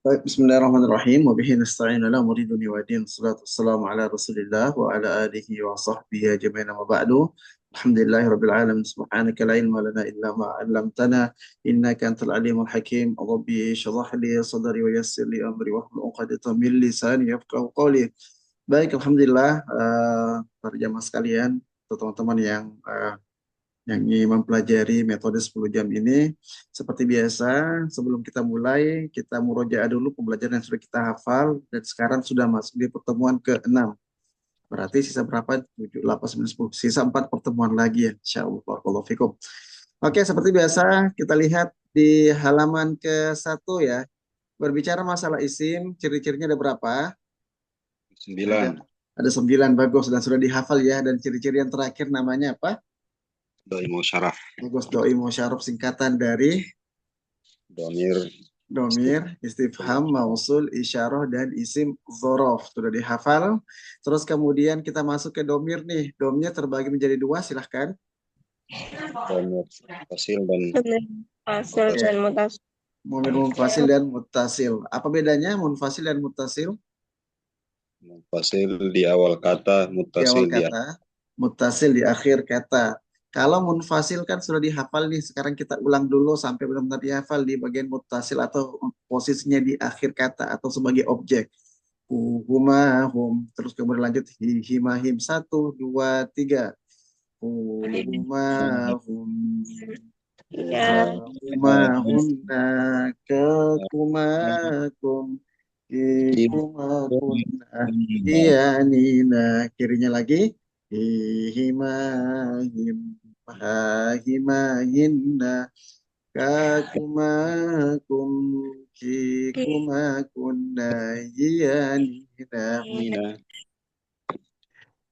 Baik, bismillahirrahmanirrahim. Wa bihi nasta'in ala umuri dunya wa din. Salatu wassalamu ala Rasulillah wa ala alihi wa sahbihi ajma'in wa ba'du. Alhamdulillahi rabbil alamin. Subhanaka la ilma lana illa ma 'allamtana innaka antal alimul hakim. Rabbi shrah li sadri wa yassir li amri wa hlul 'uqdatam min lisani yafqahu qawli. Baik, alhamdulillah para jamaah sekalian, atau teman-teman yang ingin mempelajari metode 10 jam ini, seperti biasa, sebelum kita mulai, kita murojaah dulu pembelajaran yang sudah kita hafal, dan sekarang sudah masuk di pertemuan ke-6. Berarti sisa berapa? 7, 8, 9, 10. Sisa 4 pertemuan lagi ya, insya Allah. Barakallahu fikum. Oke, seperti biasa, kita lihat di halaman ke-1 ya. Berbicara masalah isim, ciri-cirinya ada berapa? Ada, 9. ada 9, bagus, dan sudah dihafal ya. Dan ciri-ciri yang terakhir namanya apa? Doi mau syaraf. Bagus, doi musyaraf, singkatan dari Domir. domir, istifham, mausul, isyarah, dan isim dzorof. Sudah dihafal. Terus kemudian kita masuk ke domir nih. Domnya terbagi menjadi 2, silahkan. Domir fasil dan Hasil mutasil. dan mutasil. Domir munfasil dan muttasil. Apa bedanya munfasil dan muttasil? Munfasil di awal kata, Di awal mutasil di akhir. kata, muttasil di akhir kata. Kalau munfasil kan sudah dihafal nih. Sekarang kita ulang dulu sampai benar-benar dihafal di bagian muttasil atau posisinya di akhir kata atau sebagai objek. Huma, hum. Terus kemudian lanjut hima, him. 1, 2, 3. Huma, hum. Ya, Huma, hunna. Kekuma, kum. Kikuma, kunna. Iya, nina. Kirinya lagi. Hima, him. Ha, hima, hinna. Kakuma, kum. Kikuma, kunna. Iya, nina. Nina.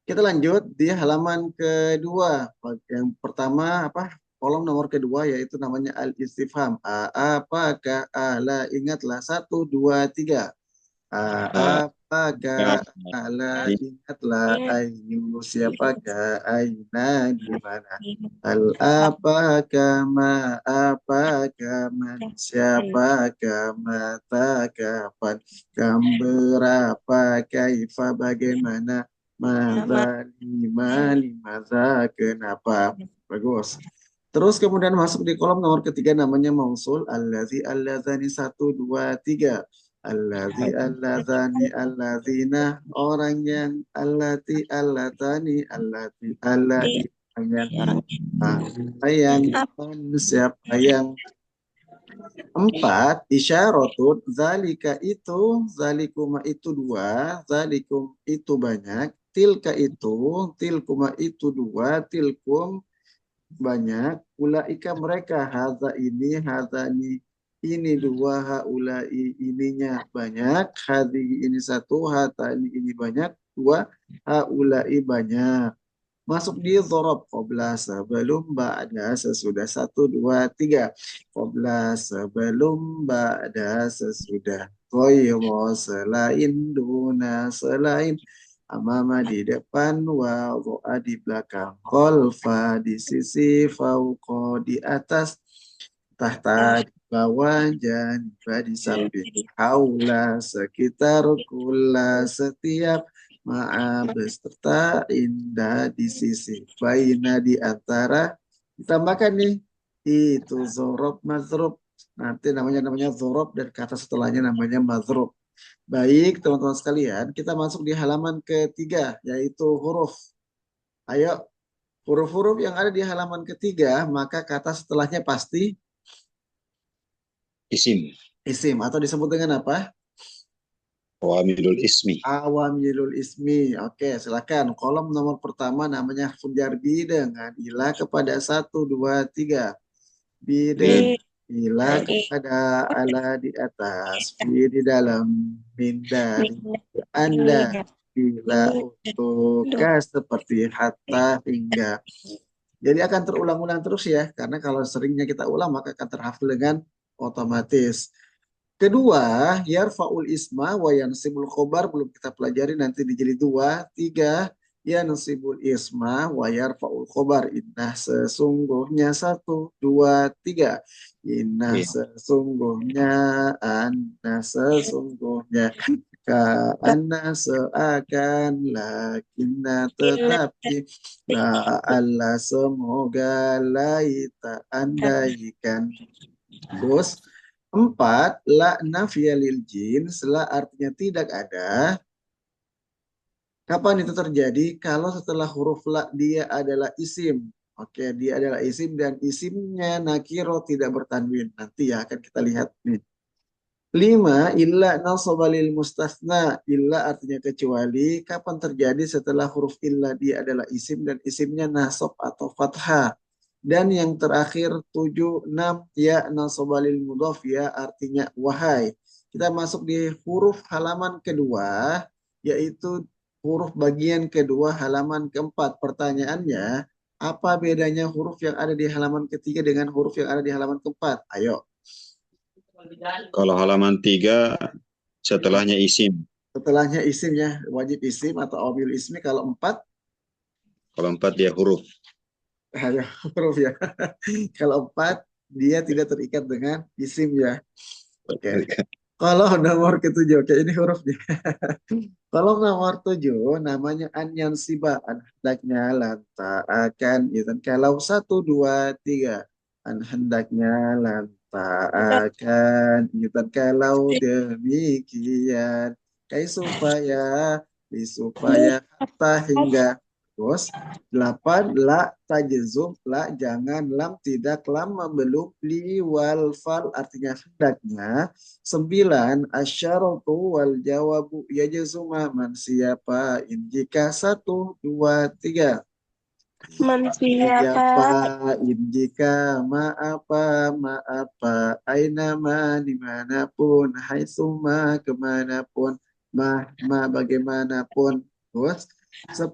Kita lanjut di halaman kedua. Yang pertama apa? Kolom nomor kedua yaitu namanya al-istifham. Apakah ala, ingatlah 1, 2, 3. Apakah ala, ingatlah ayu, siapakah, aina, di mana. Al, apakah ma, apakah man, siapakah, mata, kapan, kam, berapa, kaifa, bagaimana, Mada, lima, limaza, kenapa. Bagus. Terus kemudian masuk di kolom nomor ketiga namanya mausul. Allazi, allazani, 1, 2, 3. Allazi, allazani, allazina. Orang yang allati, allazani, allati, allati. Siapa yang siapa yang 4, isyaratun, zalika itu, zalikuma itu 2, zalikum itu banyak, tilka itu, tilkuma itu 2, tilkum banyak, ulaika mereka, haza ini 2, haulai ininya banyak, hadi ini 1, hata ini banyak, 2, haulai banyak. Masuk di zorob qobla sebelum ba'da sesudah 1, 2, 3. Qobla sebelum ba'da sesudah. Goyro selain duna selain. Amama di depan, wadu'a di belakang. Kolfa di sisi, fauqo di atas, tahta di bawah, janiba di samping. Haula sekitar, kula setiap, ma'a beserta, indah di sisi, baina di antara, ditambahkan nih itu zorob mazrub, nanti namanya zorob dan kata setelahnya namanya mazrub. Baik teman-teman sekalian, kita masuk di halaman ketiga yaitu huruf. Ayo, huruf-huruf yang ada di halaman ketiga maka kata setelahnya pasti Isim. isim atau disebut dengan apa? Awamilul ismi. Awamilul ismi. Oke, silakan. Kolom nomor pertama namanya harfu jarbi dengan ila kepada 1, 2, 3. Biden ila kepada ala di atas. Fi di dalam. Min dari anda. Bila untuk seperti hatta hingga. Jadi akan terulang-ulang terus ya. Karena kalau seringnya kita ulang maka akan terhafal dengan otomatis. Kedua, yarfa'ul isma wa yansibul khobar belum kita pelajari nanti di jilid 2, 3. ya nasibul isma wa yarfa'ul khobar. Indah sesungguhnya, satu, dua, tiga. Indah Iya. sesungguhnya, anna sesungguhnya, ka anna seakan, lakinna tetapi, la Allah semoga, laita andaikan. Terus, empat, la nafiya lil jins, la artinya tidak ada. Kapan itu terjadi? Kalau setelah huruf la dia adalah isim. Oke, dia adalah isim dan isimnya nakiro tidak bertanwin. Nanti ya akan kita lihat nih. Lima, illa nasobalil mustasna. Illa artinya kecuali. Kapan terjadi setelah huruf illa dia adalah isim dan isimnya nasob atau fathah. Dan yang terakhir tujuh, enam, ya nasobalil mudhof, ya artinya wahai. Kita masuk di huruf halaman kedua, yaitu huruf bagian kedua halaman keempat. Pertanyaannya, apa bedanya huruf yang ada di halaman ketiga dengan huruf yang ada di halaman keempat? Ayo. Kalau halaman 3 setelahnya isim. Setelahnya isim ya, wajib isim atau omil ismi. Kalau empat, Kalau 4 dia huruf. ayo, huruf ya. Kalau empat, dia tidak terikat dengan isim ya. Oke. Kalau nomor ketujuh, oke ini hurufnya. Kalau nomor tujuh, namanya anyan siba, hendaknya lanta akan, gitu. Kalau satu, dua, tiga, hendaknya lanta akan, gitu. Kalau demikian, kayak supaya hatta hingga. Terus, delapan, la tajzum, la jangan, lam tidak, lam belum, li wal fal artinya hendaknya. Sembilan, asyaratu wal jawabu yajzuma man siapa in jika satu, dua, tiga. Siapa? Siapa in jika ma apa aina ma dimanapun hai suma kemanapun ma bagaimanapun. Terus 10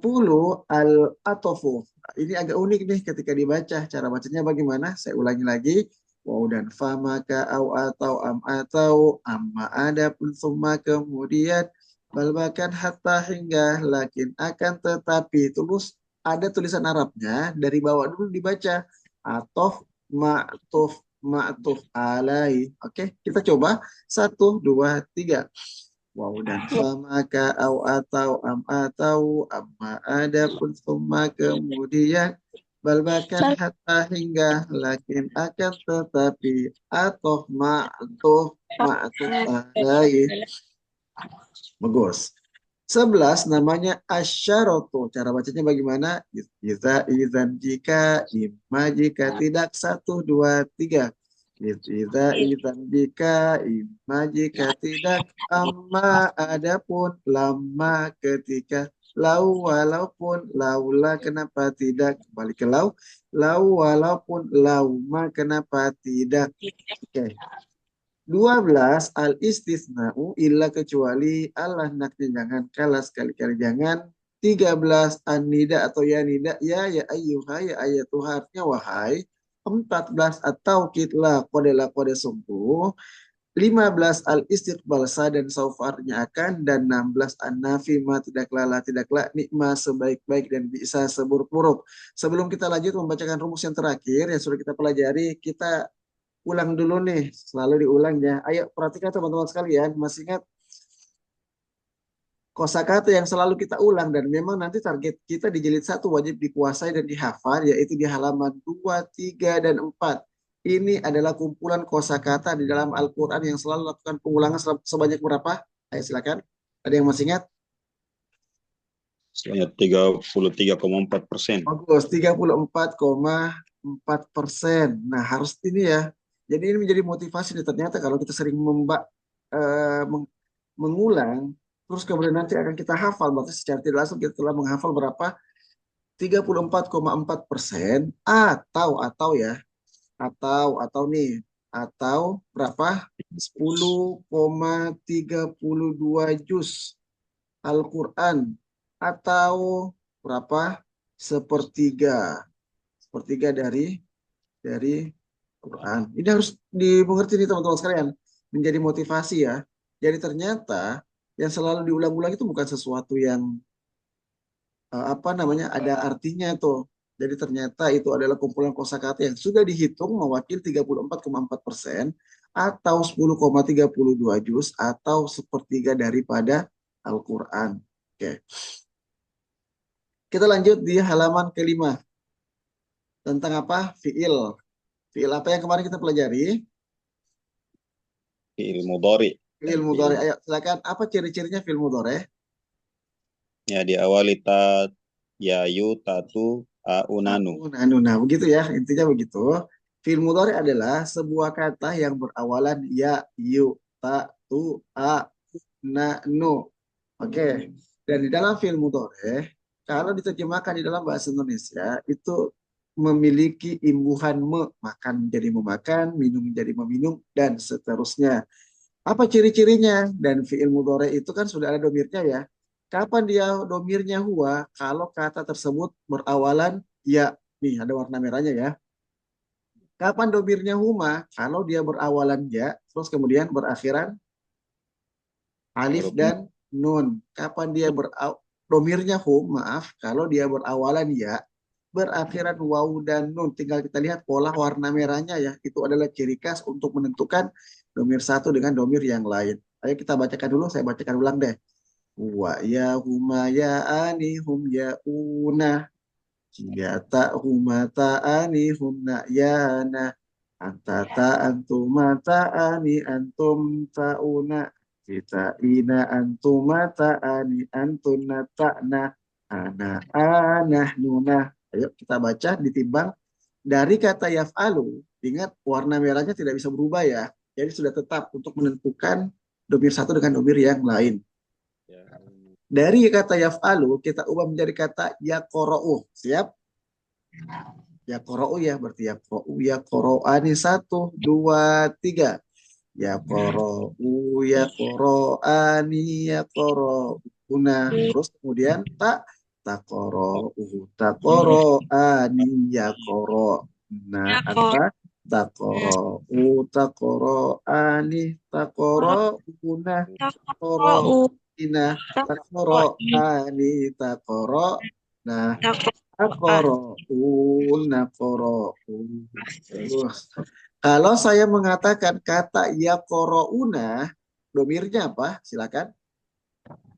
al atofu. Ini agak unik nih ketika dibaca. Cara bacanya bagaimana? Saya ulangi lagi. Wow dan fa maka au atau amma ada pun summa kemudian bal bahkan hatta hingga lakin akan tetapi terus ada tulisan Arabnya dari bawah dulu dibaca atof ma'tuf alai. Oke, kita coba satu dua tiga. Wow dan famaka au atau amma ada pun summa kemudian bal bahkan hatta hingga lakin akan tetapi atof ma'tuf alai. Bagus. 11 namanya asyaratu. Cara bacanya bagaimana? Iza, izan, jika, imma, jika, tidak, satu, dua, tiga. Iza, izan, jika, imma, jika, tidak, amma, adapun, lama, ketika, lau, walaupun, laula, kenapa tidak, kembali ke lau, walaupun, lauma, kenapa tidak. Oke. 12 al istisna'u illa kecuali Allah naknya jangan kalah sekali-kali jangan. 13 an-nida atau ya nida ya ayyuha ya ayatuha artinya wahai. 14 atau kitlah kode sungguh. 15 al istiqbal sa dan saufarnya akan dan 16 an-nafi ma tidaklah nikma sebaik-baik dan bisa seburuk-buruk. Sebelum kita lanjut membacakan rumus yang terakhir yang sudah kita pelajari, kita ulang dulu nih, selalu diulang ya. Ayo perhatikan teman-teman sekalian, masih ingat kosakata yang selalu kita ulang dan memang nanti target kita di jilid 1 wajib dikuasai dan dihafal yaitu di halaman 2, 3 dan 4. Ini adalah kumpulan kosakata di dalam Al-Qur'an yang selalu lakukan pengulangan sebanyak berapa? Ayo silakan. Ada yang masih ingat? Sebanyak 33,4%. Bagus, 34,4%. Nah, harus ini ya. Jadi ini menjadi motivasi nih, ternyata kalau kita sering mengulang, terus kemudian nanti akan kita hafal, berarti secara tidak langsung kita telah menghafal berapa? 34,4%. Atau ya, atau nih, atau berapa? 10,32 juz Al-Quran, atau berapa? Sepertiga dari Quran. Ini harus dimengerti nih teman-teman sekalian, menjadi motivasi ya. Jadi ternyata yang selalu diulang-ulang itu bukan sesuatu yang apa namanya, ada artinya tuh. Jadi ternyata itu adalah kumpulan kosakata yang sudah dihitung mewakili 34,4% atau 10,32 juz atau sepertiga daripada Al-Quran. Oke. Kita lanjut di halaman kelima. Tentang apa? Fi'il. Fi'il apa yang kemarin kita pelajari? Fi'il mudhari. Fi'il mudhari. Ayo silakan. Apa ciri-cirinya fi'il mudhari? Ya, diawali ta, ya, yu, tatu, a, unanu. Nah, begitu ya. Intinya begitu. Fi'il mudhari adalah sebuah kata yang berawalan ya, yu, ta, tu, a, na, nu. Oke. Dan di dalam fi'il mudhari, kalau diterjemahkan di dalam bahasa Indonesia, itu memiliki imbuhan makan menjadi memakan, minum menjadi meminum, dan seterusnya. Apa ciri-cirinya? Dan fi'il mudhari itu kan sudah ada domirnya ya. Kapan dia domirnya huwa? Kalau kata tersebut berawalan ya. Nih ada warna merahnya ya. Kapan domirnya huma? Kalau dia berawalan ya, terus kemudian berakhiran alif Huruf dan nun. Kapan dia domirnya hum, maaf, kalau dia berawalan ya, berakhiran waw dan nun. Tinggal kita lihat pola warna merahnya ya. Itu adalah ciri khas untuk menentukan domir satu dengan domir yang lain. Ayo kita bacakan dulu, saya bacakan ulang deh. Wa ya huma ya ani hum ya una. Ya ta huma ta ani hum na ya na. Anta ta antuma ta ani antum ta una. Kita ina antuma ta ani antuna ta na. Ana anah nuna. Ayo kita baca ditimbang dari kata yaf'alu. Ingat warna merahnya tidak bisa berubah ya. Jadi sudah tetap untuk menentukan domir satu dengan domir yang lain. Dari kata yaf'alu kita ubah menjadi kata yaqra'u. Siap? Yaqra'u ya berarti yaqra'u yaqra'ani 1, 2, 3. Yaqra'u yaqra'ani yaqra'una. Terus kemudian taqra'ani yaqra'una. Anta taqra'ani taqra'una taqra'ina taqra'ani taqra'na taqra'un naqra'un. Kalau saya mengatakan kata yaqra'una, domirnya apa? Silakan.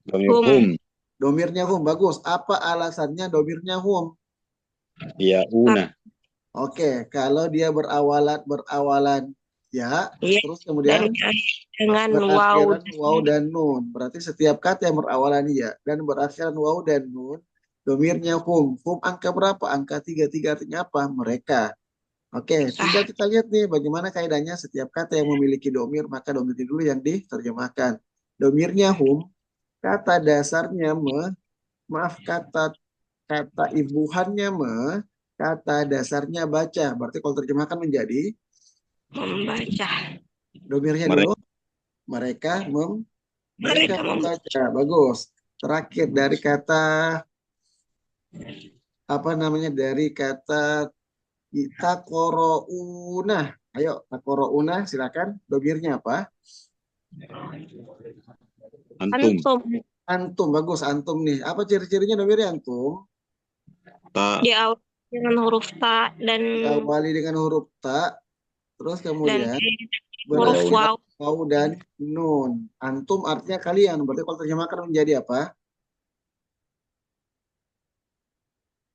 Domir hum. Domirnya hum, bagus. Apa alasannya domirnya hum? Ya, una. Oke, kalau dia berawalan ya, Iya. terus kemudian Dengan berakhiran wow. waw dan nun. Berarti setiap kata yang berawalan ya dan berakhiran waw dan nun, domirnya hum. Hum angka berapa? Angka 3. 3 artinya apa? Mereka. Oke, tinggal kita lihat nih bagaimana kaidahnya setiap kata yang memiliki domir, maka domirnya dulu yang diterjemahkan. Domirnya hum, kata dasarnya maaf kata ibuhannya kata dasarnya baca. Berarti kalau terjemahkan menjadi Membaca. domirnya Mereka. dulu mereka membaca. Bagus. Terakhir dari kata apa namanya? Dari kata taqra'una. Ayo, taqra'una silakan. Domirnya apa? Antum. Antum, bagus antum nih. Apa ciri-cirinya domirnya antum? Ta. Diawali dengan huruf ta dan Diawali dengan huruf ta, terus kemudian huruf berakhiran wow. waw dan nun. Antum artinya kalian. Berarti kalau terjemahkan menjadi apa?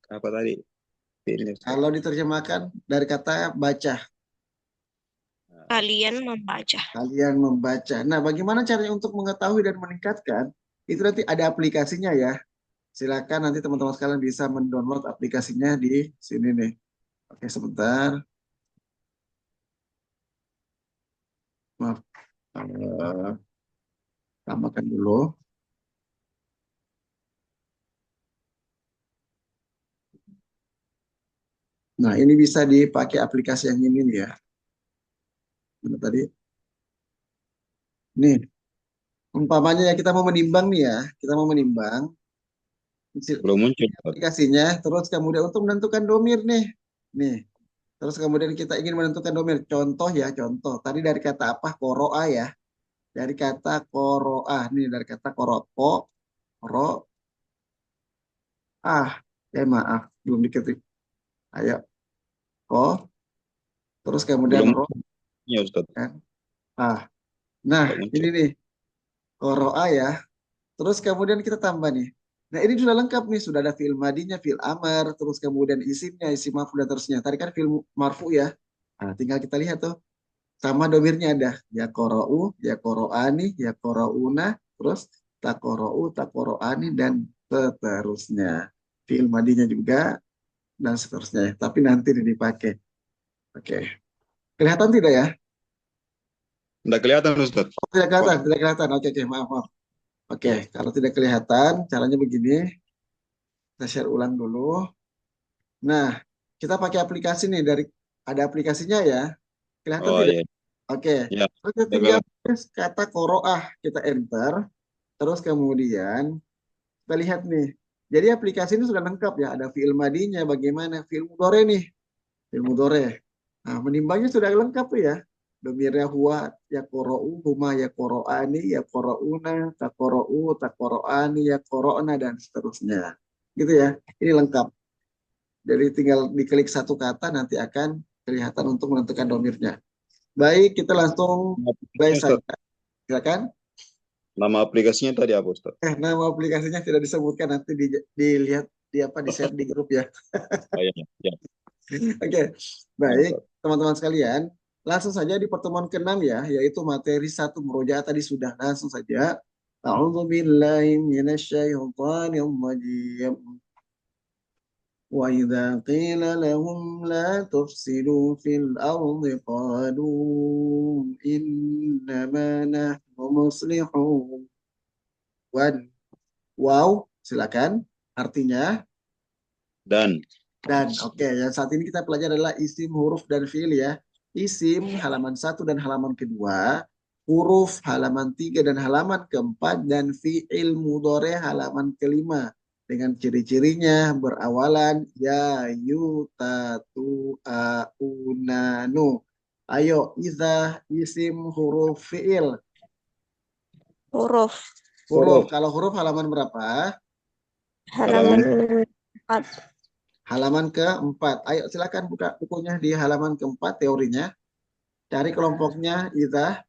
Apa tadi? Kalau diterjemahkan dari kata baca. Kalian membaca. Kalian membaca. Nah, bagaimana caranya untuk mengetahui dan meningkatkan? Itu nanti ada aplikasinya ya. Silakan nanti teman-teman sekalian bisa mendownload aplikasinya di sini nih. Oke, sebentar. Maaf. Tambahkan dulu. Nah, ini bisa dipakai aplikasi yang ini nih ya. Mana tadi? Nih, umpamanya ya kita mau menimbang nih ya. Kita mau menimbang. Belum muncul. Aplikasinya, terus kemudian untuk menentukan domir nih. Nih, terus kemudian kita ingin menentukan domir. Contoh ya, contoh. Tadi dari kata apa? Koroa ya. Dari kata koroa. Nih, dari kata koro. Maaf, belum diketik. Ayo, ko, terus kemudian Belum ro, ya Ustaz. kan? Ah, nah Nggak ini muncul. nih, koroa ya. Terus kemudian kita tambah nih. Nah ini sudah lengkap nih, sudah ada fi'il madinya, fi'il amar, terus kemudian isimnya, isim maf'ul dan terusnya. Tadi kan fi'il marfu ya. Nah, tinggal kita lihat tuh, sama domirnya ada. Ya korou, ya koroani, ya korouna, terus takorou, takoroani, dan seterusnya. Fi'il madinya juga, dan seterusnya. Tapi nanti dipakai. Oke. Kelihatan tidak ya? Nggak kelihatan Ustaz. Oh, tidak Wah, kelihatan, tidak kelihatan. Oke, oke, maaf, maaf. Oke, kalau tidak kelihatan, caranya begini. Kita share ulang dulu. Nah, kita pakai aplikasi nih dari ada aplikasinya ya. Kelihatan oh tidak? iya. Oke. Ya, Terus kita udah tinggal kelihatan. tulis kata koroah, kita enter. Terus kemudian kita lihat nih. Jadi aplikasi ini sudah lengkap ya. Ada fi'il madinya, bagaimana fi'il mudhore nih. Fi'il mudhore. Nah, menimbangnya sudah lengkap tuh ya. Domirnya huwa, ya korou, huma, ya koroani, ya korouna, takorou, takoroani, ya koro'na, dan seterusnya. Gitu ya. Ini lengkap. Jadi tinggal diklik satu kata nanti akan kelihatan untuk menentukan domirnya. Baik, kita langsung Nama mulai aplikasinya Ustaz. saja. Silakan. Nama aplikasinya tadi apa Ustaz? Nama aplikasinya tidak disebutkan nanti dilihat di apa di share di grup ya. Oh iya, ya. Oke, baik Mantap. teman-teman sekalian, langsung saja di pertemuan ke-6 ya, yaitu materi satu murojaah tadi sudah langsung saja. A'udzu billahi minasyaitonir rajim. وإذا قيل لهم لا تفسدوا في الأرض قالوا إنما نحن مصلحون. Wow, silakan. Artinya Dan dan. Oke, yang saat ini kita pelajari adalah isim, huruf, dan fiil ya. Isim halaman 1 dan halaman kedua, huruf halaman 3 dan halaman keempat, dan fiil mudhore halaman kelima. Dengan ciri-cirinya berawalan ya, yu, ta, tu, a, u, na, nu. Ayo, iza, isim, huruf, fiil. Huruf. Huruf, huruf kalau huruf halaman berapa? Halaman halaman 4. Halaman keempat. Ayo silakan buka bukunya di halaman keempat teorinya. Cari kelompoknya Iza.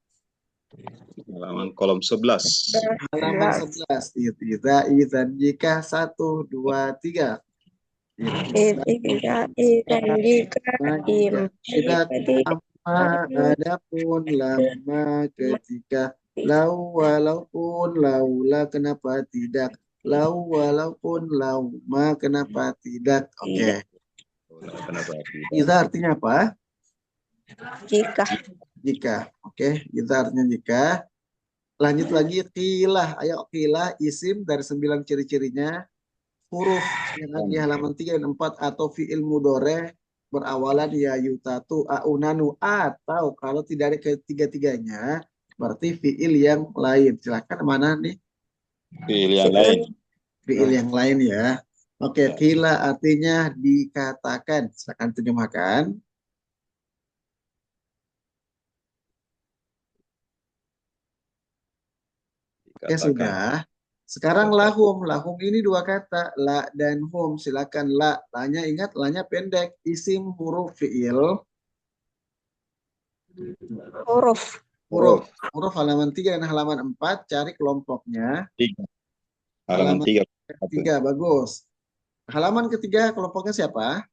halaman kolom 11. Halaman 11. Iza, Iza, jika 1, 2, 3. Tidak, dan jika Jika tidak tadi amma adapun lama ketika lau walaupun laula kenapa tidak lau walaupun lauma kenapa tidak. tidak, Oke. Kenapa tidak? Iza artinya apa? jika Jika. Oke. Iza artinya jika. Lanjut lagi kilah. Ayo kilah isim dari 9 ciri-cirinya. Huruf yang ada di halaman 3 dan 4 atau fi'il mudore berawalan ya yutatu aunanu, atau kalau tidak ada ketiga-tiganya berarti fi'il yang lain. Silakan mana nih Pilih yang lain. fi'il yang lain ya. Oke, Ya, kila artinya dikatakan. Silakan terjemahkan. Oke, dikatakan. sudah. Sekarang lahum. Lahum ini dua kata. La dan hum. Silakan la. La-nya ingat, la-nya pendek. Isim huruf fi'il. huruf. Huruf. Huruf Huruf halaman 3 dan halaman 4. Cari kelompoknya. 3. Halaman Halaman 3. 3. Bagus. Halaman ketiga kelompoknya siapa?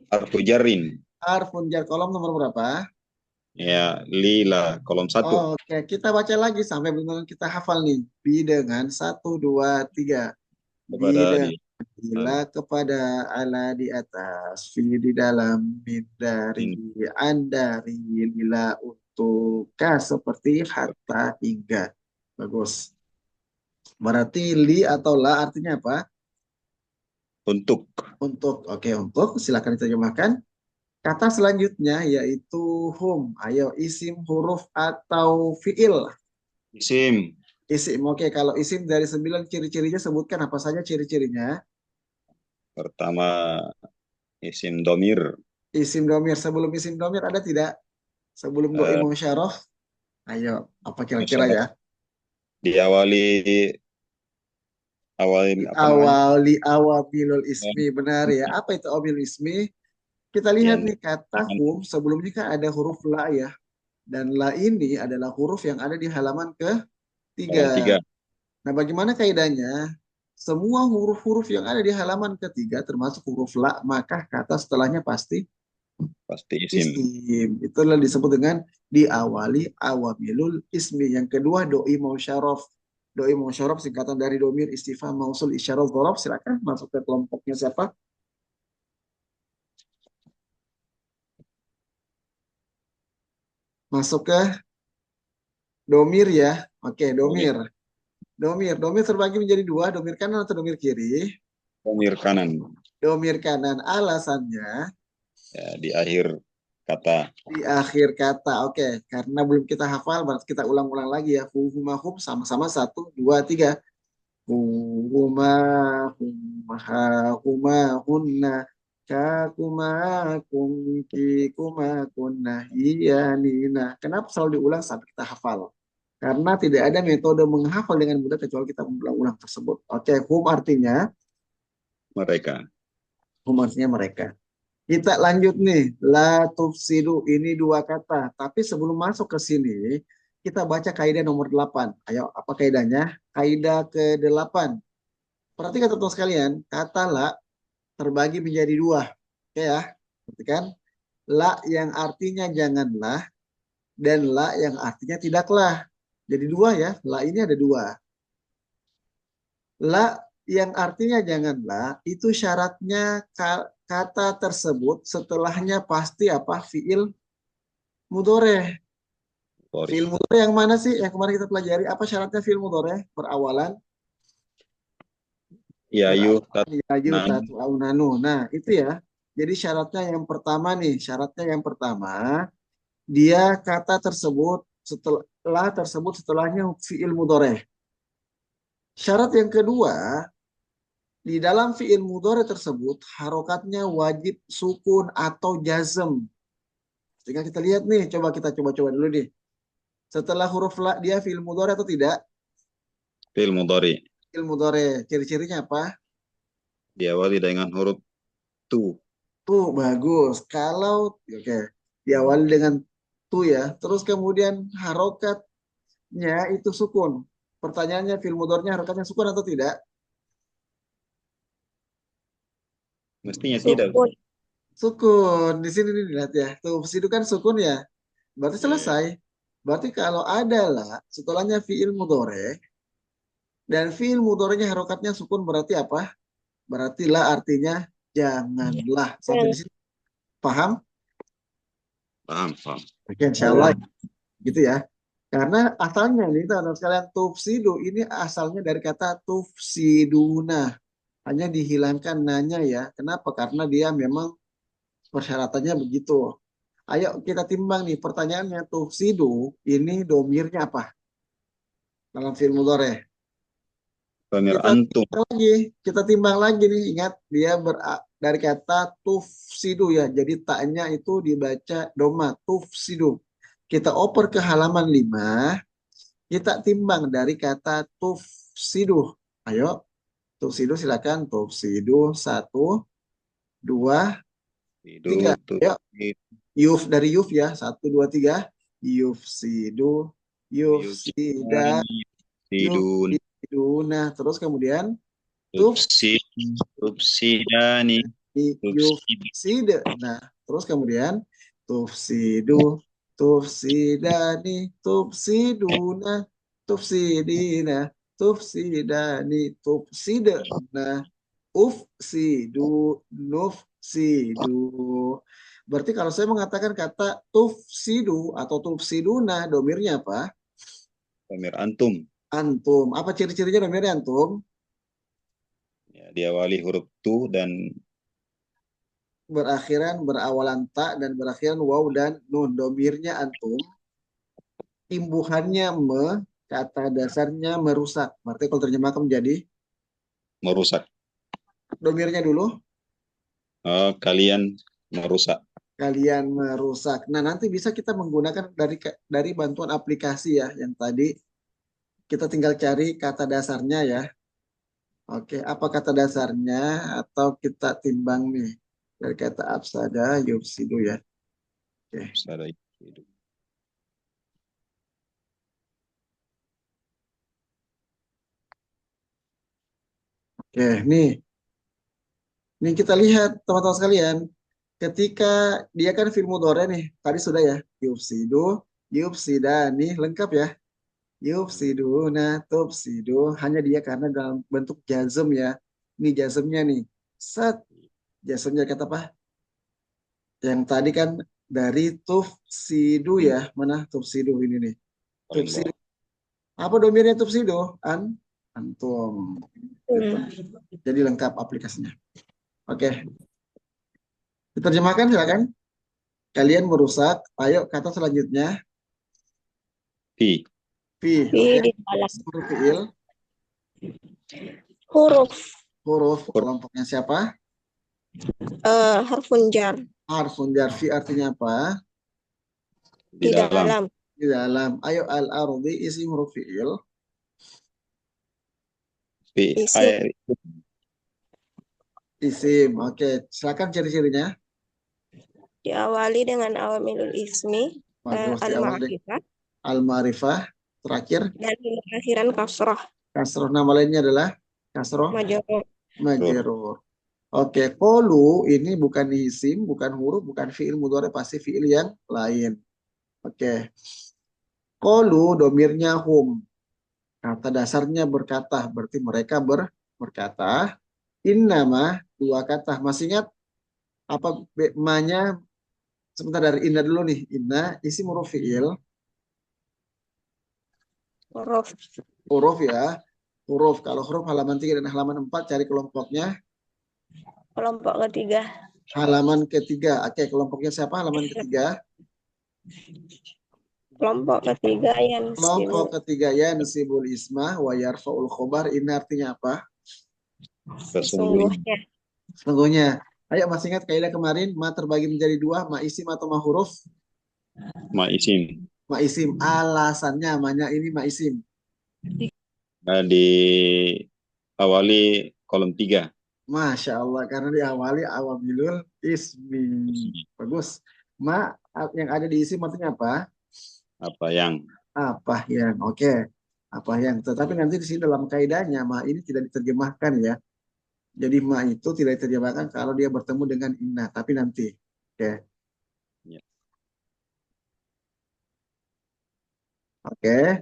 Harfu jarin. Harfun jar. Kolom nomor berapa? Ya, lila kolom 1. Oke, kita baca lagi sampai benar kita hafal nih. Bi dengan 1, 2, 3. Bi Kepada dengan di bila kepada ala di atas, fi di dalam, min dari, ini an dari, lila untuk, ka seperti hatta hingga. Bagus. Berarti li atau la artinya apa? untuk Untuk. Oke, untuk. Silakan diterjemahkan. Kata selanjutnya yaitu hum. Ayo, isim, huruf, atau fiil. isim. Isim. Oke, kalau isim dari 9 ciri-cirinya sebutkan apa saja ciri-cirinya. Pertama isim domir. Isim domir. Sebelum isim domir ada tidak? Sebelum doi eh, musyarah. Ayo, apa kira-kira Masyarakat ya? diawali Awal apa namanya? Awali awamilul ismi. Benar ya. Apa itu awamilul ismi? Kita lihat Yang nih kata hum sebelumnya kan ada huruf la ya. Dan la ini adalah huruf yang ada di halaman halaman ketiga. 3 Nah, bagaimana kaidahnya? Semua huruf-huruf yang ada di halaman ketiga termasuk huruf la, maka kata setelahnya pasti pasti isim. isim. Itulah disebut dengan diawali awamilul ismi. Yang kedua doi mausyaraf. Doi mausyaraf singkatan dari domir istifham mausul isyaraf dhorob. Silakan masuk ke kelompoknya siapa? Masuk ke domir ya. Oke, Domir, domir. Domir terbagi menjadi dua, domir kanan atau domir kiri. domir kanan. Domir kanan alasannya Ya, di akhir kata. di akhir kata. Oke, karena belum kita hafal, berarti kita ulang-ulang lagi ya. Humahum sama-sama satu, dua, tiga. Huma, humaha, huma, hunna, kakuma, kumki, kuma, kunna, iya, nina. Kenapa selalu diulang sampai kita hafal? Karena tidak ada metode menghafal dengan mudah kecuali kita mengulang-ulang tersebut. Oke, Mereka. hum artinya mereka. Kita lanjut nih, la tufsidu ini dua kata. Tapi sebelum masuk ke sini, kita baca kaidah nomor 8. Ayo, apa kaidahnya? Kaidah ke-8. Perhatikan teman-teman sekalian, kata la terbagi menjadi dua. Oke ya, perhatikan. La yang artinya janganlah dan la yang artinya tidaklah. Jadi dua ya, la ini ada dua. La yang artinya janganlah itu syaratnya kata tersebut setelahnya pasti apa? Fiil mudore. Sorry. Fiil mudore yang mana sih? Yang kemarin kita pelajari. Apa syaratnya fiil mudore? Berawalan. Ya, yu, tat, Berawalan yayu nan. tatu au nanu. Nah itu ya. Jadi syaratnya yang pertama nih. Syaratnya yang pertama. Dia kata tersebut setelahnya fiil mudore. Syarat yang kedua. Di dalam fiil mudhari tersebut harokatnya wajib sukun atau jazm. Sehingga kita lihat nih, kita coba dulu nih. Setelah huruf la dia fiil mudhari atau tidak? Fi'il mudhari. Fiil mudhari. Ciri-cirinya apa? Diawali dengan huruf tu. Tuh bagus. Kalau oke, diawali dengan tu ya. Terus kemudian harokatnya itu sukun. Pertanyaannya fiil mudharinya harokatnya sukun atau tidak? Mestinya tidak. Sukun. Sukun. Di sini nih lihat ya. Tuh itu kan sukun ya. Berarti Ya, selesai. Berarti kalau adalah setelahnya fiil mudhari dan fiil mudharinya harokatnya sukun berarti apa? Berarti la artinya janganlah. Sampai Dan di sini paham? paham, paham. Oke, insya Allah gitu ya. Karena asalnya nih teman-teman sekalian tufsidu ini asalnya dari kata tufsiduna. Hanya dihilangkan nanya ya. Kenapa? Karena dia memang persyaratannya begitu. Ayo kita timbang nih pertanyaannya tufsidu ini domirnya apa dalam fiil mudhari? Domir Kita antum. lagi, kita timbang lagi nih. Ingat dia dari kata tufsidu ya. Jadi taknya itu dibaca doma tufsidu. Kita oper ke halaman 5, kita timbang dari kata tufsidu. Ayo, tufsidu silakan. Tufsidu 1, 2, 3. Tidur, tu, Ayo, yuf dari yuf ya. 1, 2, 3. Yufsidu, yufsida, sidun, yufsiduna. Terus kemudian tupsi, tupsidani, tupsid, yufsid. Nah, terus kemudian tufsidu, tufsidani, tufsiduna, tufsidina, tufsidani, tufsidna, ufsidu, nufsidu. Berarti kalau saya mengatakan kata tufsidu atau tufsiduna, domirnya apa? domir antum. Antum. Apa ciri-cirinya domirnya antum? Ya, diawali huruf tu dan Berawalan ta dan berakhiran waw dan nun. Domirnya antum, imbuhannya kata dasarnya merusak. Berarti kalau terjemahkan menjadi merusak. domirnya dulu, Kalian merusak. kalian merusak. Nah, nanti bisa kita menggunakan dari bantuan aplikasi ya, yang tadi kita tinggal cari kata dasarnya ya. Oke, apa kata dasarnya atau kita timbang nih dari kata afsada yufsidu ya. Oke, Sada yufsidu. oke, nih kita lihat teman-teman sekalian, ketika dia kan fi'il mudhari nih, tadi sudah ya, yufsidu, yufsidani, lengkap ya. Yufsiduna, tufsidu, hanya dia karena dalam bentuk jazm ya. Ini jazmnya nih. Set, jazmnya kata apa? Yang tadi kan dari tufsidu ya. Mana tufsidu ini nih. Paling Tufsidu. bawah. Apa domirnya tufsidu? Antum. Gitu. Hmm. Jadi lengkap aplikasinya. Oke. Diterjemahkan silakan. Kalian merusak. Ayo kata selanjutnya. Fi. Fi. Fi Oke. di dalam. Huruf fi'il. Huruf. Huruf kelompoknya siapa? Harfun jar. Harfun jar. Fi artinya apa? Di Di dalam. dalam. Di dalam. Ayo al-ardi isi huruf fi'il. Fi. Isim. Isim. Oke. Silakan ciri-cirinya. Diawali dengan awamilul ismi. Bagus. Diawali Al-ma'rifah. al-ma'rifah. Terakhir. Dan akhiran kasrah. Kasroh. Nama lainnya adalah kasroh Majrur. majrur. Oke. Kolu ini bukan isim, bukan huruf, bukan fi'il mudhari, pasti fi'il yang lain. Oke. Kolu domirnya hum. Kata dasarnya berkata, berarti mereka berkata. Innama dua kata. Masih ingat apa ma-nya? Sebentar, dari inna dulu nih. Inna isi huruf fi'il. Huruf. Huruf ya. Huruf. Kalau huruf halaman 3 dan halaman 4 cari kelompoknya. Kelompok ketiga. Halaman ketiga. Oke, kelompoknya siapa? Halaman ketiga. Kelompok ketiga yang Kelompok ketiga ya nasibul ismah wa yarfa'ul khobar. Ini artinya apa? sesungguhnya. Sesungguhnya. Ayo masih ingat kaidah kemarin ma terbagi menjadi dua, ma isim atau ma huruf? Ma isim. Ma isim. Alasannya namanya ini ma isim. Di awali kolom 3. Masya Allah, karena diawali awamilul ismi. Bagus. Ma yang ada di isim artinya apa? Apa yang? Apa yang? Oke. Apa yang? Tetapi nanti di sini dalam kaidahnya ma ini tidak diterjemahkan ya. Jadi ma itu tidak diterjemahkan kalau dia bertemu dengan inna, tapi nanti. Oke. Ya. Oke.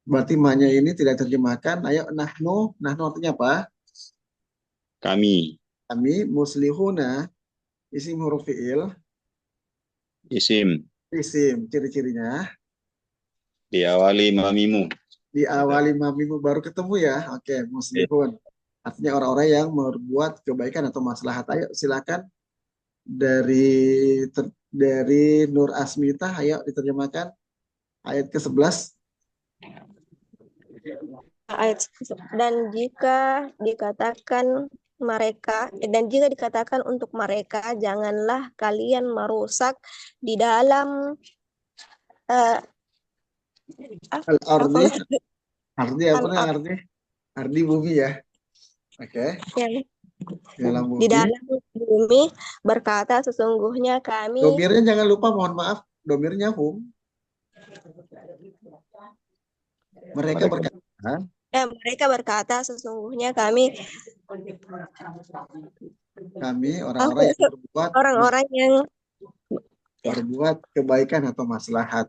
Berarti ma-nya ini tidak diterjemahkan. Ayo nahnu, nahnu artinya apa? Kami. Kami muslihuna isim huruf fiil. Isim. Isim ciri-cirinya Diawali mamimu. diawali mamimu, baru ketemu ya. Oke, muslihun. Artinya orang-orang yang berbuat kebaikan atau maslahat. Ayo silakan dari Nur Asmita, ayo diterjemahkan ayat ke-11. Dan jika dikatakan untuk mereka, janganlah kalian merusak di dalam Al-ardi, ardi apa nih al-ard, ardi? Ardi bumi ya. Oke, yang dalam di bumi. dalam bumi berkata sesungguhnya kami. Domirnya jangan lupa, mohon maaf, domirnya hum. Mereka berkata sesungguhnya kami orang-orang yang orang-orang yang berbuat kebaikan atau maslahat.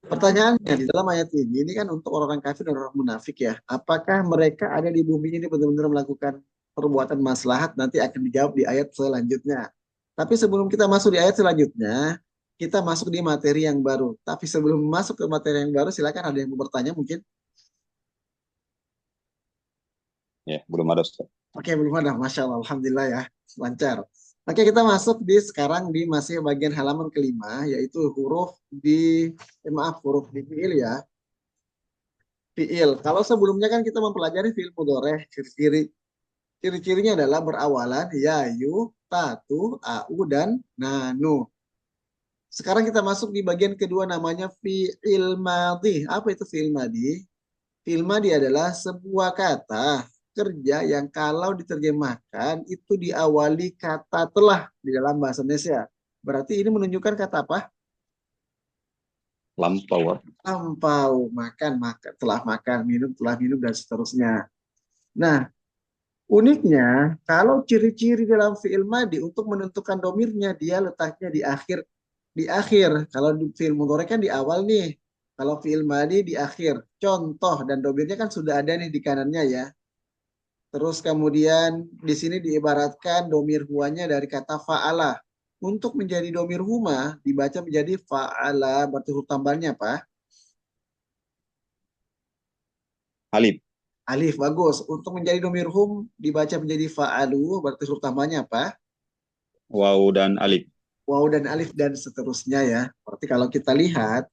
Pertanyaannya di dalam ayat ini kan untuk orang-orang kafir dan orang munafik ya. Apakah mereka ada di bumi ini benar-benar melakukan perbuatan maslahat? Nanti akan dijawab di ayat selanjutnya. Tapi sebelum kita masuk di ayat selanjutnya, kita masuk di materi yang baru. Tapi sebelum masuk ke materi yang baru, silakan ada yang mau bertanya mungkin. Ya, belum ada, Ustaz. Oke, belum ada. Masya Allah, Alhamdulillah ya. Lancar. Oke, kita masuk sekarang di masih bagian halaman kelima, yaitu huruf di fiil ya. Fiil. Kalau sebelumnya kan kita mempelajari fiil mudhari, ciri-cirinya adalah berawalan ya, yu, tatu, au, dan nanu. Sekarang kita masuk di bagian kedua, namanya fiil madhi. Apa itu fiil madhi? Fiil madhi adalah sebuah kata kerja yang kalau diterjemahkan itu diawali kata telah di dalam bahasa Indonesia. Berarti ini menunjukkan kata apa? Lampau. Lampau, makan, makan, telah minum, dan seterusnya. Nah, uniknya, kalau ciri-ciri dalam fi'il madi untuk menentukan domirnya, dia letaknya di akhir. Di akhir. Kalau di fi'il mudhari kan di awal nih. Kalau fi'il madi di akhir. Contoh, dan domirnya kan sudah ada nih di kanannya ya. Terus kemudian di sini diibaratkan domir huanya dari kata fa'ala. Untuk menjadi domir huma, dibaca menjadi fa'ala. Berarti huruf tambahnya apa? Alif. Alif, bagus. Untuk menjadi domir hum, dibaca menjadi fa'alu. Berarti huruf tambahnya apa? Waw dan alif. Waw dan alif dan seterusnya ya. Berarti kalau kita lihat,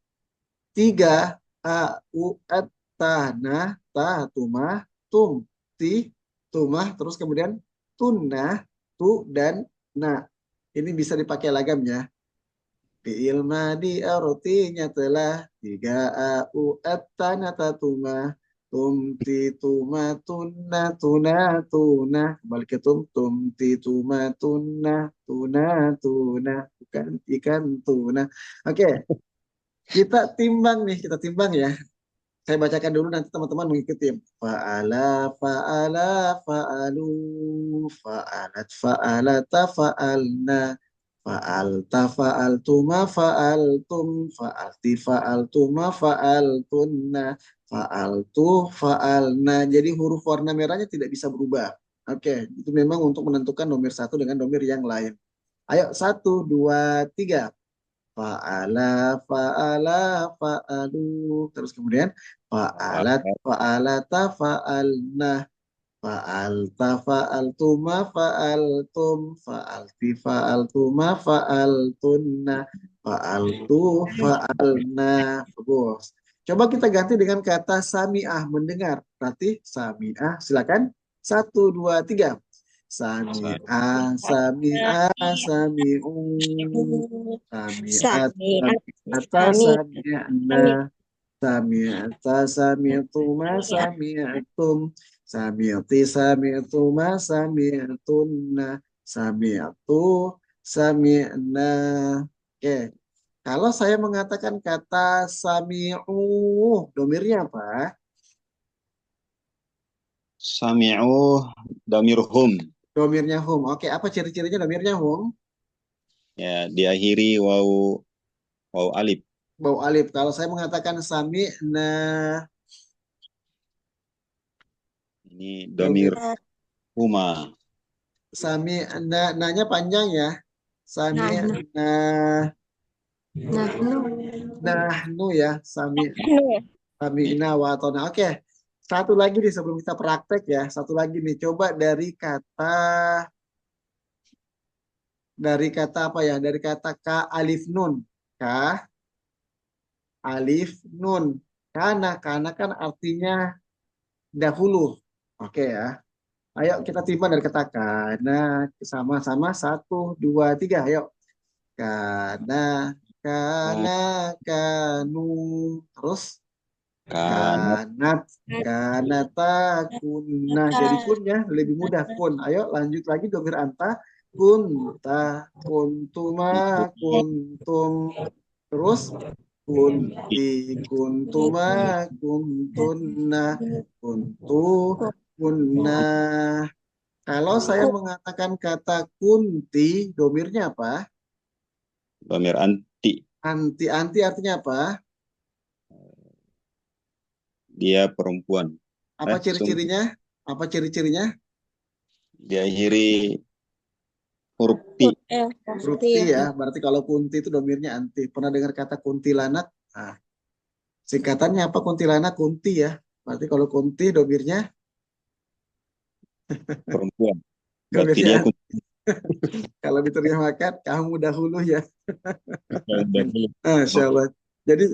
tiga, a, u, at, ta, na, ta, tuma, tum, ti, tumah, terus kemudian tunna, tu, dan na. Ini bisa dipakai lagamnya. Fi'il madi artinya telah, tiga, a, u, at, ta, na, ta, tuma, tum, ti, tuma, tunna, tuna, tuna. Kembali ke tum, ti, tuma, tunna, tuna, tuna. Bukan ikan tuna. Oke, kita timbang ya. Saya bacakan dulu nanti teman-teman mengikuti. Fa'ala, fa'ala, fa'alu, fa'alat, fa'alata, fa'alna, fa'alta, fa'altuma, fa'altum, fa'alti, fa'altuma, fa'altunna, fa'altu, fa'alna. Jadi huruf warna merahnya tidak bisa berubah. Oke, itu memang untuk menentukan nomor satu dengan nomor yang lain. Ayo, satu, dua, tiga. Fa'ala, fa'ala, fa'alu. Terus kemudian fa'alat, fa'alata, fa'alna. Fa'alta, fa'altuma, fa'altum. Fa'alti, fa'altuma, fa'altunna. Fa'altu, fa'alna. Bagus. Coba kita ganti dengan kata sami'ah, mendengar. Berarti sami'ah, silakan. Satu, dua, tiga. Sami'ah, sami'ah, sami'u. Sami'at, Sami'at, sami'ata, sami'na. Sami'ata, sami'tuma, sami'atum. Sami'ti, sami'tuma, sami'tunna. Sami'tu, sami'na. Oke. Kalau saya mengatakan kata sami'u, domirnya apa? Sami'u damirhum. Domirnya hum. Oke, apa ciri-cirinya domirnya hum? Ya, diakhiri waw alif. Bau alif. Kalau saya mengatakan sami'na, Ini domir domir huma. sami'na, nanya panjang ya. nahnu, Sami'na, nahnu, nahnu ya. nahnu ya. Sami'na wa atona. Oke. Satu lagi nih sebelum kita praktek ya. Satu lagi nih. Coba dari kata apa ya? Dari kata ka alif nun. Ka alif nun. Karena kan artinya dahulu. Oke ya. Ayo kita timbang dari kata kana. Sama-sama. Satu, dua, tiga. Ayo. Kana, kana, kanu. Terus Kanat. kanat, kanata, kunna. Jadi kun ya, lebih mudah kun. Ayo lanjut lagi domir anta. Kunta, kuntuma, kuntum. Terus kunti, kuntuma, kuntunna, kuntu, kunna. Kalau saya mengatakan kata kunti, domirnya apa? Domir anti. Anti, anti artinya apa? Dia perempuan. Apa Sungguh. ciri-cirinya? Apa ciri-cirinya? Diakhiri huruf ti. Rukti ya, berarti kalau kunti itu domirnya anti. Pernah dengar kata kuntilanak? Nah, singkatannya apa kuntilanak? Kunti ya. Berarti kalau kunti domirnya, Perempuan. Berarti domirnya dia anti. Kalau diterjemahkan, kamu dahulu ya. Masya Allah. Jadi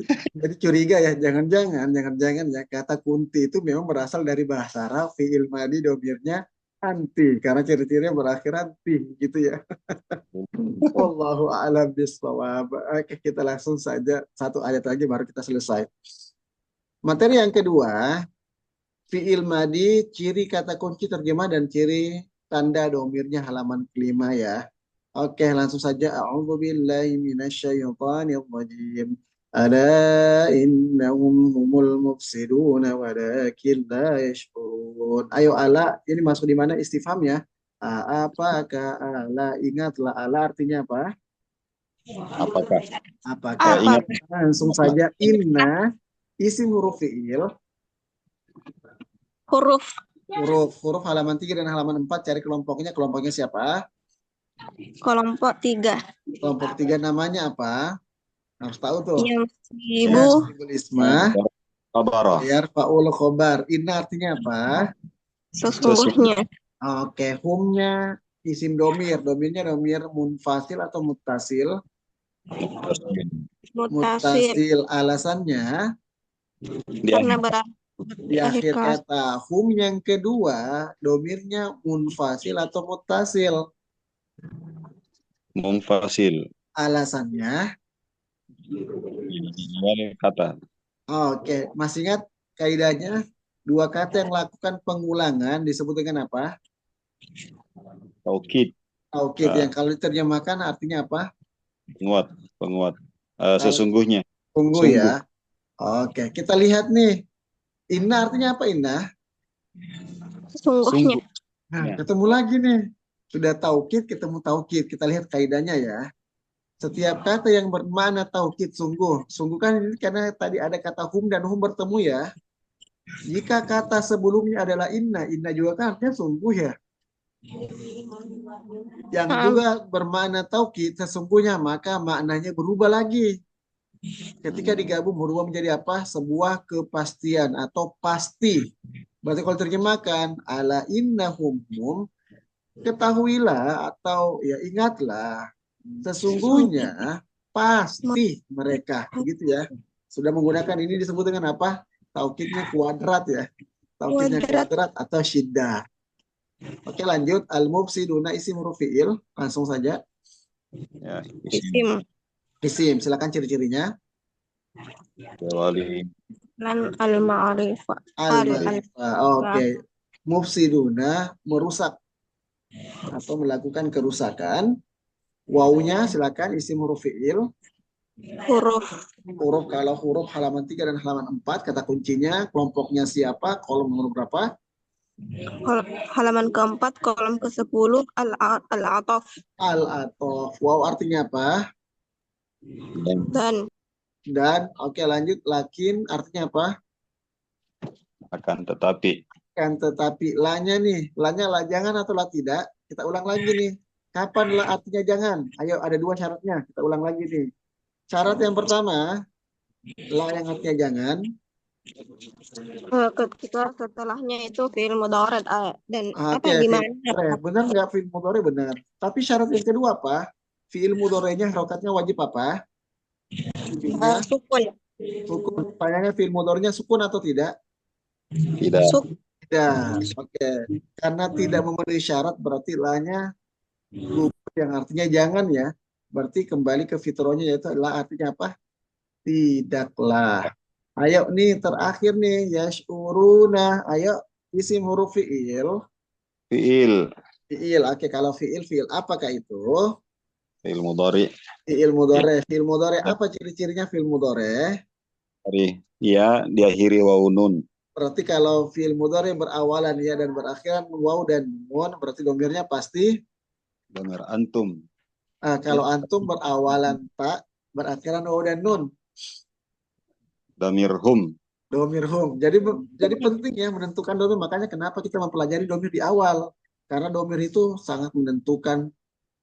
curiga ya, jangan-jangan ya kata kunti itu memang berasal dari bahasa Arab, fi'il madi domirnya anti, karena ciri-cirinya berakhir anti gitu ya. Wallahu a'lam bishawab. Oke, kita langsung saja satu ayat lagi baru kita selesai. Materi yang kedua, Fi'il madi, ciri kata kunci terjemah dan ciri tanda domirnya halaman kelima ya. Oke, langsung saja. A'udzubillahi minasyaitonir rajim. Ala innahum humul mufsiduna walakin la yashkurun. Ayo ala, ini masuk di mana istifham ya? Apakah ala? Ingatlah ala artinya apa? Apakah? Apakah? Ingat. Langsung saja inna isim huruf fi'il. Huruf Huruf halaman 3 dan halaman 4 cari kelompoknya. Kelompoknya siapa? kelompok 3. Kelompok 3 namanya apa? Harus tahu tuh. Yang Ya, ibu sibul ismah. Kabarah. Yarfa'ul khobar. Inna artinya apa? sesungguhnya. Oke, humnya isim domir. Domirnya domir munfasil atau muttasil? Mutasil Muttasil. Alasannya Dia karena berada di akhir kelas. kata. Hum yang kedua domirnya munfasil atau muttasil. munfasil. Alasannya, Awal kata. oke, masih ingat kaidahnya? Dua kata yang melakukan pengulangan disebut dengan apa? Taukid. Taukid. Yang kalau diterjemahkan artinya apa? Penguat. Penguat. Sesungguhnya. Tunggu Sungguh. ya. Oke, kita lihat nih. Inna artinya apa Inna? Sesungguhnya. Nah, Ya. ketemu lagi nih. Sudah taukid, ketemu taukid. Kita lihat kaidahnya ya. Setiap kata yang bermakna taukid sungguh. Sungguh kan ini karena tadi ada kata hum dan hum bertemu ya. Jika kata sebelumnya adalah inna, inna juga kan artinya sungguh ya. Yang juga bermakna taukid sesungguhnya, maka maknanya berubah lagi. Ketika digabung berubah menjadi apa? Sebuah kepastian atau pasti. Berarti kalau terjemahkan ala innahum hum, ketahuilah atau ya ingatlah sesungguhnya pasti mereka, gitu ya. Sudah menggunakan ini disebut dengan apa? Taukidnya kuadrat ya. Taukidnya kuadrat atau syiddah. Oke, lanjut. Al-mufsiduna isim huruf fi'il. Langsung saja. Ya. Isim Isim, silakan ciri-cirinya. Wali. dan al-ma'rifah. Al-ma'rifah. Oke. Mufsiduna merusak atau melakukan kerusakan. Wawunya silakan isim huruf fi'il. Huruf Huruf kalau huruf halaman 3 dan halaman 4 kata kuncinya kelompoknya siapa? Kolom nomor berapa? halaman keempat, kolom ke-10, al-ataf. Al-atof. Waw artinya apa? Dan Dan oke lanjut. Lakin artinya apa? Akan tetapi. Kan tetapi lanya nih. Lanya lah jangan atau lah tidak? Kita ulang lagi nih. Kapan lah artinya jangan? Ayo ada dua syaratnya. Kita ulang lagi nih. Syarat yang pertama, la yang artinya jangan. ketika setelahnya itu fi'il mudhari dan apa Oke, gimana? benar nggak fi'il mudhari benar. Tapi syarat yang kedua apa? Fi'il mudhari'nya harokatnya wajib apa? Intinya Sukun. sukun. Pertanyaannya fi'il mudhari'nya sukun atau tidak? Tidak. Tidak. Oke. Karena tidak memenuhi syarat berarti la-nya gugur yang artinya jangan ya. Berarti kembali ke fitrahnya yaitu la artinya apa? Tidaklah. Ayo nih terakhir nih yashuruna. Ayo isim huruf fi'il. Fi'il. Fi'il. Oke, kalau fi'il apakah itu? Fi'il mudhari. Fi'il mudhari. Fi'il mudhari apa ciri-cirinya fi'il mudhari? Dari ya diakhiri wawunun. Berarti kalau fi'il mudhari berawalan ya dan berakhiran waw dan nun berarti domirnya pasti Domir antum. kalau antum berawalan ta berakhiran waw dan nun. Domir hum. Domir hum. Jadi penting ya menentukan domir. Makanya kenapa kita mempelajari domir di awal. Karena domir itu sangat menentukan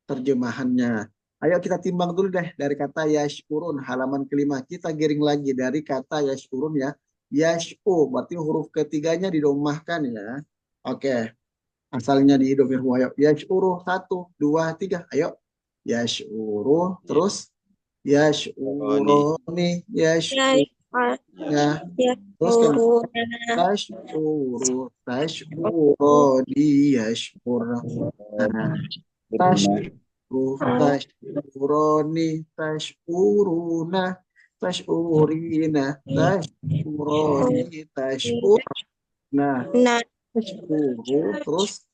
terjemahannya. Ayo kita timbang dulu deh dari kata yashkurun halaman kelima. Kita giring lagi dari kata yashkurun ya. Yashu berarti huruf ketiganya didomahkan ya. Oke. Asalnya di domir huwa. Yashuru 1, 2, 3. Ayo. Yashuru terus yashuruni yashuru ya. Terus kan tashkuru tashkuruni yashkur. Tashkuruni tashkuruna tashurina tashkuruni tashkur. Nah, Nah, syuru terus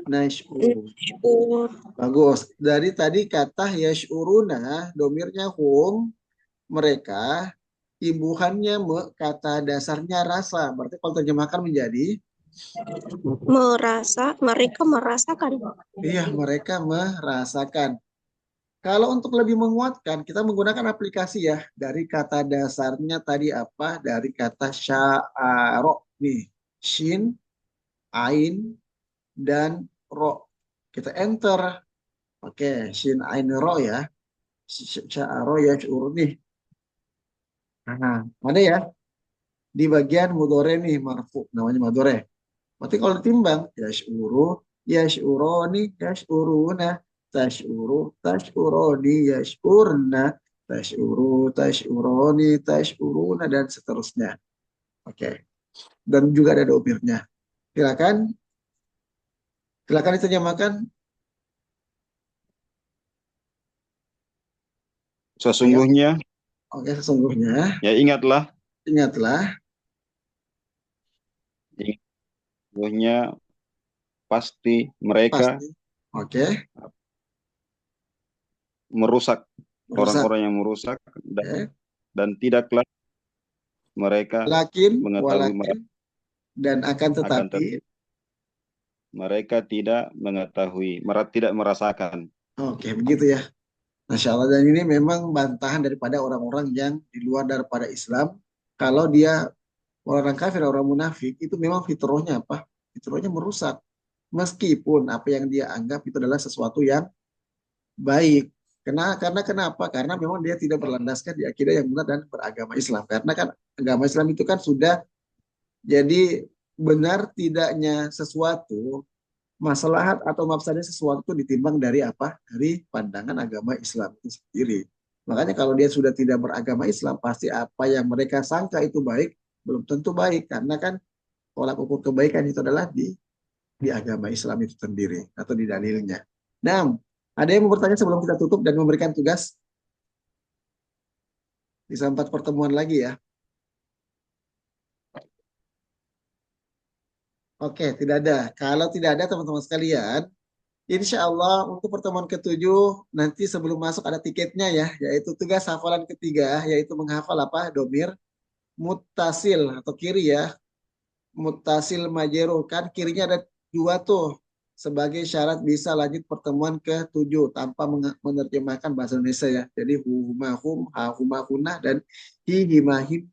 nashuru. syur. Bagus. Dari tadi kata yashuruna, domirnya hum, mereka, imbuhannya kata dasarnya rasa. Berarti kalau terjemahkan menjadi, Mereka merasakan. iya mereka merasakan. Kalau untuk lebih menguatkan, kita menggunakan aplikasi ya. Dari kata dasarnya tadi apa? Dari kata sya'aro. Nih, shin, ain, dan ro. Kita enter. Oke, shin, ain, ro ya. Sya'aro ya syur nih. Nah, ada ya. Di bagian mudore nih, marfu. Namanya mudore. Berarti kalau ditimbang, yash'uru, yash'uroni, yash'uruna, tash'uru, tash'uroni, yash'urna, tash'uru, tash'uroni, tash'uruna, dan seterusnya. Oke. Dan juga ada domirnya. Silakan. Silakan diterjemahkan. Ayo. Sesungguhnya, Oke, sesungguhnya. ya ingatlah, Ingatlah. sesungguhnya pasti mereka Pasti. Oke. merusak, Merusak. orang-orang yang merusak, Oke. dan tidaklah mereka Walakin, mengetahui, walakin, dan akan akan tetapi. mereka tidak mengetahui, tidak merasakan. Oke, begitu ya. Masya Allah, dan ini memang bantahan daripada orang-orang yang di luar daripada Islam. Kalau dia orang kafir, orang munafik, itu memang fitrahnya apa? Fitrahnya merusak. Meskipun apa yang dia anggap itu adalah sesuatu yang baik. Karena kenapa? Karena memang dia tidak berlandaskan di akidah yang benar dan beragama Islam. Karena kan agama Islam itu kan sudah jadi benar tidaknya sesuatu, maslahat atau mafsadah sesuatu itu ditimbang dari apa? Dari pandangan agama Islam itu sendiri. Makanya kalau dia sudah tidak beragama Islam, pasti apa yang mereka sangka itu baik, belum tentu baik. Karena kan tolak ukur kebaikan itu adalah di agama Islam itu sendiri atau di dalilnya. Nah, ada yang mau bertanya sebelum kita tutup dan memberikan tugas? Bisa 4 pertemuan lagi ya. Oke, tidak ada. Kalau tidak ada teman-teman sekalian, insya Allah untuk pertemuan ketujuh nanti sebelum masuk ada tiketnya ya, yaitu tugas hafalan ketiga, yaitu menghafal apa? Domir muttasil atau kiri ya, muttasil majero kan kirinya ada dua tuh sebagai syarat bisa lanjut pertemuan ketujuh tanpa menerjemahkan bahasa Indonesia ya. Jadi humahum, hahumahuna dan hihimahim,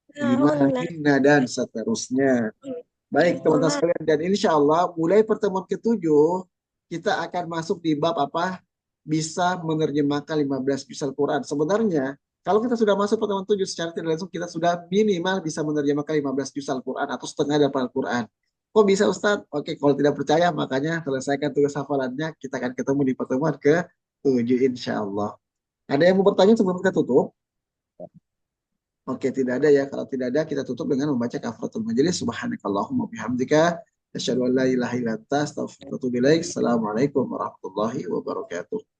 hahimahina dan seterusnya. Baik teman-teman sekalian, dan insya Allah mulai pertemuan ketujuh kita akan masuk di bab apa? Bisa menerjemahkan 15 juz Al-Quran. Sebenarnya kalau kita sudah masuk pertemuan 7 secara tidak langsung kita sudah minimal bisa menerjemahkan 15 juz Al-Quran atau setengah dari Al-Quran. Kok bisa Ustadz? Oke, kalau tidak percaya makanya selesaikan tugas hafalannya. Kita akan ketemu di pertemuan ke-7 insya Allah. Ada yang mau bertanya sebelum kita tutup? Oke, tidak ada ya. Kalau tidak ada, kita tutup dengan membaca kafaratul majelis. Subhanakallahumma bihamdika. Asyhadu an la ilaha illa anta, astaghfiruka wa atubu ilaik. Assalamualaikum warahmatullahi wabarakatuh.